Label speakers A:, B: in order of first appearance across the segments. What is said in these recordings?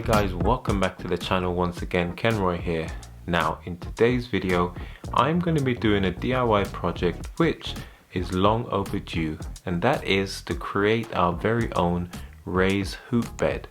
A: guys, welcome back to the channel once again. Kenroy here. Now in today's video I'm going to be doing a DIY project which is long overdue, and that is to create our very own raised hoop bed.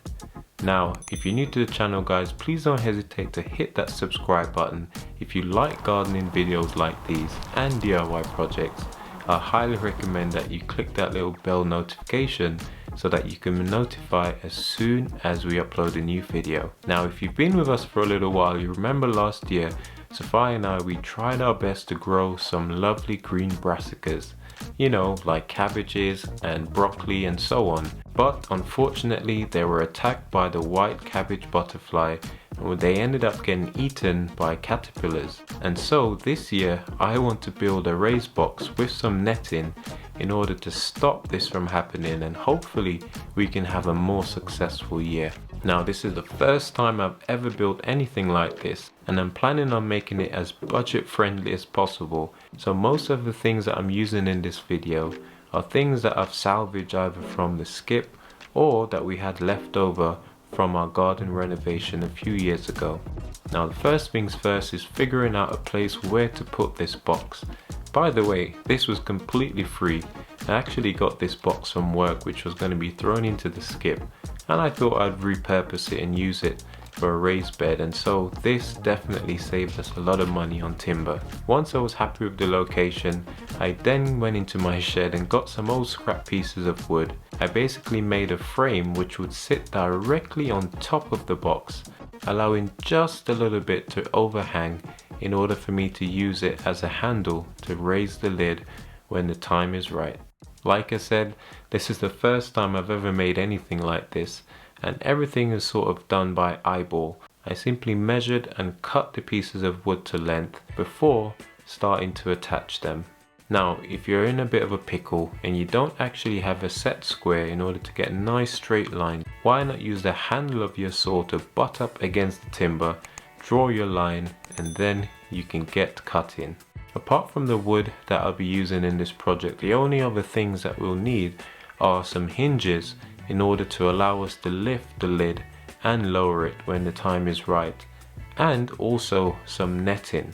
A: Now if you're new to the channel guys, please don't hesitate to hit that subscribe button. If you like gardening videos like these and DIY projects, I highly recommend that you click that little bell notification so that you can be notified as soon as we upload a new video. Now if you've been with us for a little while, you remember last year Sophia and I, we tried our best to grow some lovely green brassicas, you know, like cabbages and broccoli and so on, but unfortunately they were attacked by the white cabbage butterfly and they ended up getting eaten by caterpillars. And so this year I want to build a raised box with some netting in order to stop this from happening, and hopefully we can have a more successful year. Now this is the first time I've ever built anything like this, and I'm planning on making it as budget friendly as possible. So most of the things that I'm using in this video are things that I've salvaged either from the skip or that we had left over from our garden renovation a few years ago. Now the first things first is figuring out a place where to put this box. By the way, this was completely free. I actually got this box from work which was going to be thrown into the skip, and I thought I'd repurpose it and use it for a raised bed, and so this definitely saved us a lot of money on timber. Once I was happy with the location, I then went into my shed and got some old scrap pieces of wood. I basically made a frame which would sit directly on top of the box, allowing just a little bit to overhang in order for me to use it as a handle to raise the lid when the time is right. Like I said, this is the first time I've ever made anything like this, and everything is sort of done by eyeball. I simply measured and cut the pieces of wood to length before starting to attach them. Now if you're in a bit of a pickle and you don't actually have a set square in order to get a nice straight line, why not use the handle of your saw to butt up against the timber, draw your line, and then you can get cutting. Apart from the wood that I'll be using in this project, the only other things that we'll need are some hinges in order to allow us to lift the lid and lower it when the time is right, and also some netting.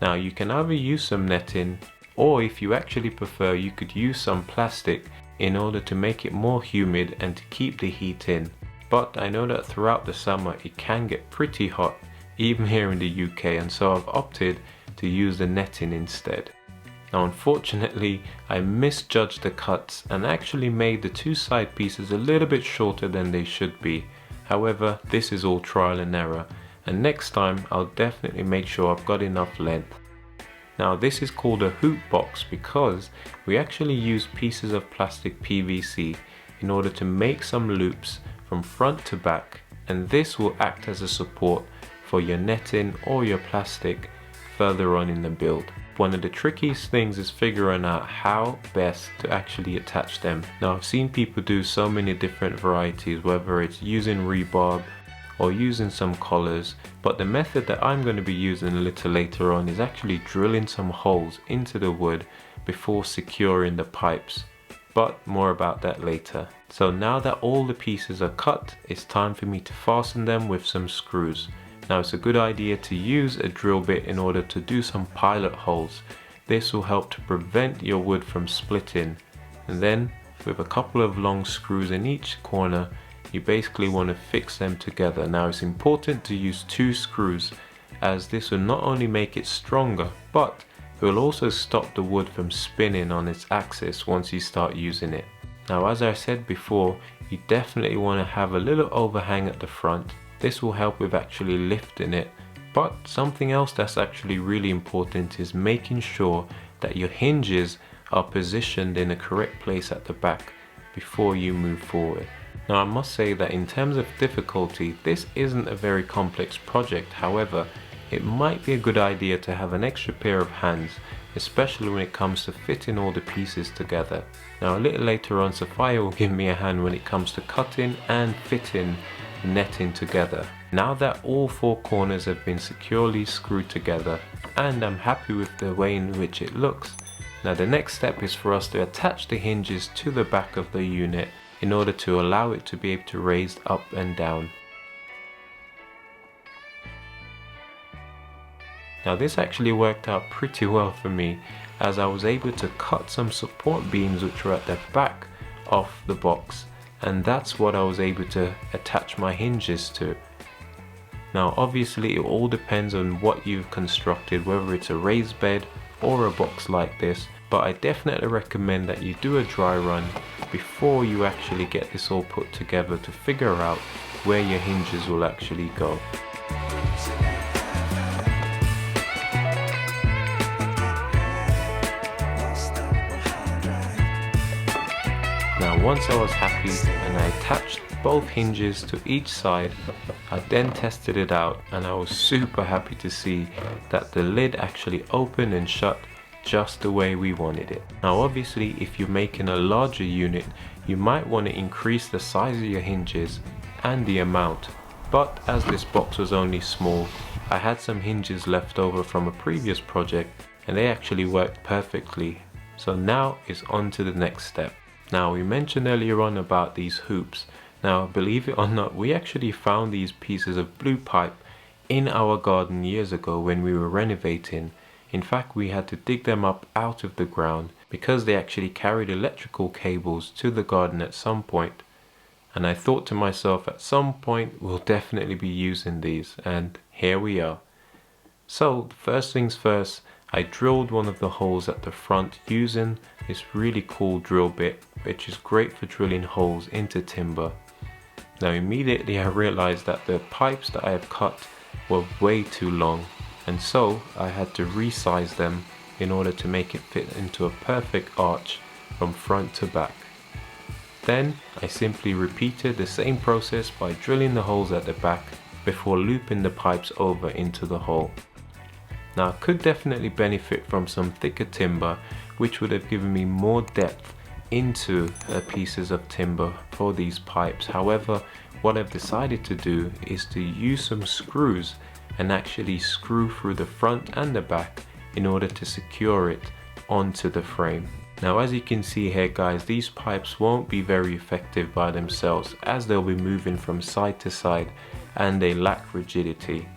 A: Now you can either use some netting, or if you actually prefer, you could use some plastic in order to make it more humid and to keep the heat in. But I know that throughout the summer it can get pretty hot, even here in the UK, and so I've opted to use the netting instead. Now unfortunately I misjudged the cuts and actually made the two side pieces a little bit shorter than they should be. However, this is all trial and error, and next time I'll definitely make sure I've got enough length. Now this is called a hoop box because we actually use pieces of plastic PVC in order to make some loops from front to back, and this will act as a support for your netting or your plastic further on in the build. One of the trickiest things is figuring out how best to actually attach them. Now I've seen people do so many different varieties, whether it's using rebarb or using some collars, but the method that I'm going to be using a little later on is actually drilling some holes into the wood before securing the pipes, but more about that later. So now that all the pieces are cut, it's time for me to fasten them with some screws. Now it's a good idea to use a drill bit in order to do some pilot holes. This will help to prevent your wood from splitting, and then with a couple of long screws in each corner you basically want to fix them together. Now it's important to use 2 screws, as this will not only make it stronger, but it will also stop the wood from spinning on its axis once you start using it. Now as I said before, you definitely want to have a little overhang at the front. This will help with actually lifting it, but something else that's actually really important is making sure that your hinges are positioned in the correct place at the back before you move forward. Now I must say that in terms of difficulty, this isn't a very complex project. However, it might be a good idea to have an extra pair of hands, especially when it comes to fitting all the pieces together. Now a little later on, Sophia will give me a hand when it comes to cutting and fitting netting together. Now that all 4 corners have been securely screwed together and I'm happy with the way in which it looks, now the next step is for us to attach the hinges to the back of the unit in order to allow it to be able to raise up and down. Now this actually worked out pretty well for me, as I was able to cut some support beams which were at the back of the box, and that's what I was able to attach my hinges to. Now obviously it all depends on what you've constructed, whether it's a raised bed or a box like this, but I definitely recommend that you do a dry run before you actually get this all put together to figure out where your hinges will actually go. Now once I was happy and I attached both hinges to each side, I then tested it out, and I was super happy to see that the lid actually opened and shut just the way we wanted it. Now obviously if you're making a larger unit, you might want to increase the size of your hinges and the amount, but as this box was only small, I had some hinges left over from a previous project and they actually worked perfectly. So now it's on to the next step. Now we mentioned earlier on about these hoops. Now believe it or not, we actually found these pieces of blue pipe in our garden years ago when we were renovating. In fact, we had to dig them up out of the ground because they actually carried electrical cables to the garden at some point. And I thought to myself, at some point we'll definitely be using these, and here we are. So first things first, I drilled one of the holes at the front using this really cool drill bit, which is great for drilling holes into timber. Now immediately I realized that the pipes that I had cut were way too long, and so I had to resize them in order to make it fit into a perfect arch from front to back. Then I simply repeated the same process by drilling the holes at the back before looping the pipes over into the hole. Now I could definitely benefit from some thicker timber, which would have given me more depth into pieces of timber for these pipes. However, what I've decided to do is to use some screws and actually screw through the front and the back in order to secure it onto the frame. Now as you can see here guys, these pipes won't be very effective by themselves as they'll be moving from side to side and they lack rigidity.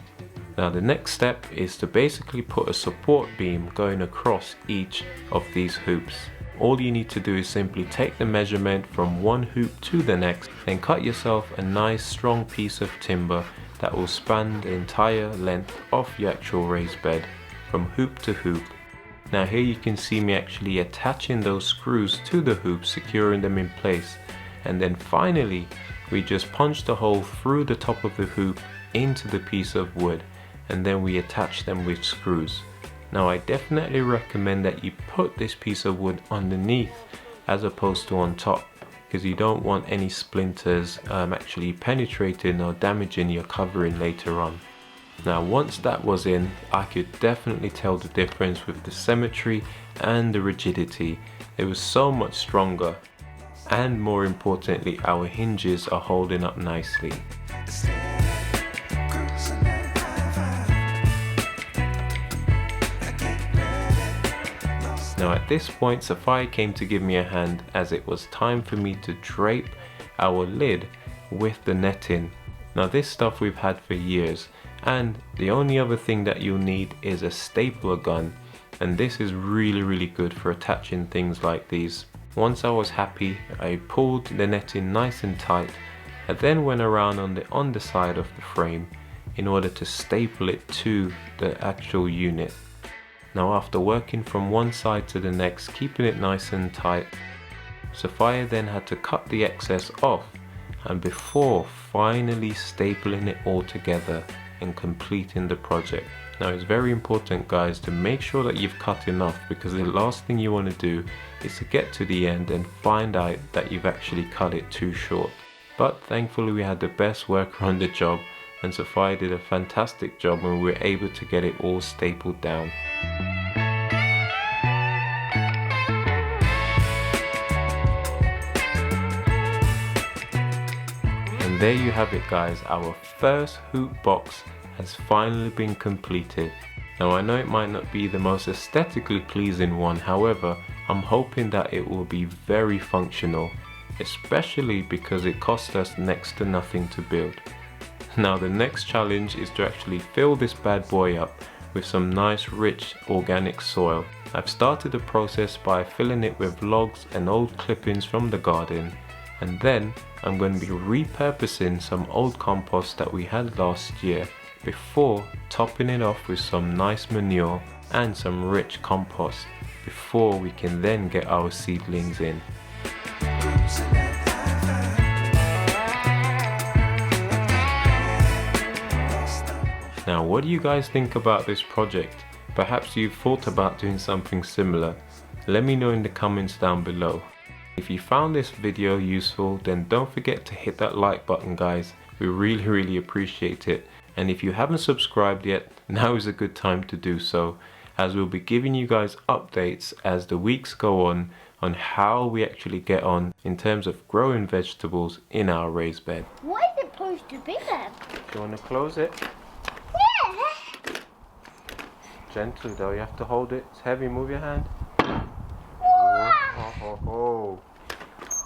A: Now the next step is to basically put a support beam going across each of these hoops. All you need to do is simply take the measurement from one hoop to the next, then cut yourself a nice strong piece of timber that will span the entire length of your actual raised bed from hoop to hoop. Now here you can see me actually attaching those screws to the hoops, securing them in place, and then finally we just punch the hole through the top of the hoop into the piece of wood, and then we attach them with screws. Now I definitely recommend that you put this piece of wood underneath as opposed to on top, because you don't want any splinters actually penetrating or damaging your covering later on. Now once that was in, I could definitely tell the difference with the symmetry and the rigidity. It was so much stronger, and more importantly our hinges are holding up nicely. Now at this point Sophia came to give me a hand, as it was time for me to drape our lid with the netting. Now this stuff we've had for years, and the only other thing that you'll need is a stapler gun, and this is really good for attaching things like these. Once I was happy, I pulled the netting nice and tight. I then went around on the underside of the frame in order to staple it to the actual unit. Now after working from one side to the next, keeping it nice and tight, Sophia then had to cut the excess off, and before finally stapling it all together and completing the project. Now it's very important guys to make sure that you've cut enough, because the last thing you want to do is to get to the end and find out that you've actually cut it too short. But thankfully we had the best worker on the job, and Sophia did a fantastic job and we were able to get it all stapled down. And there you have it guys, our first hoop box has finally been completed. Now I know it might not be the most aesthetically pleasing one, however I'm hoping that it will be very functional, especially because it cost us next to nothing to build. Now the next challenge is to actually fill this bad boy up with some nice rich organic soil. I've started the process by filling it with logs and old clippings from the garden, and then I'm going to be repurposing some old compost that we had last year before topping it off with some nice manure and some rich compost before we can then get our seedlings in. Now, what do you guys think about this project? Perhaps you've thought about doing something similar. Let me know in the comments down below. If you found this video useful, then don't forget to hit that like button, guys. We really appreciate it. And if you haven't subscribed yet, now is a good time to do so, as we'll be giving you guys updates as the weeks go on how we actually get on in terms of growing vegetables in our raised bed.
B: Why is it supposed to be there?
A: Do you want to close it?
B: Yeah.
A: Gently though, you have to hold it. It's heavy, move your hand.
B: Wow.
A: Oh.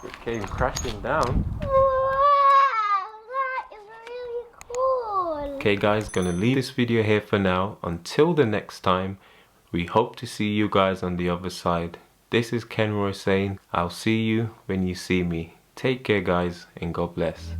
A: It came crashing down.
B: Wow, that is really cool.
A: Okay guys, gonna leave this video here for now. Until the next time, we hope to see you guys on the other side. This is Kenroy saying, I'll see you when you see me. Take care guys, and God bless.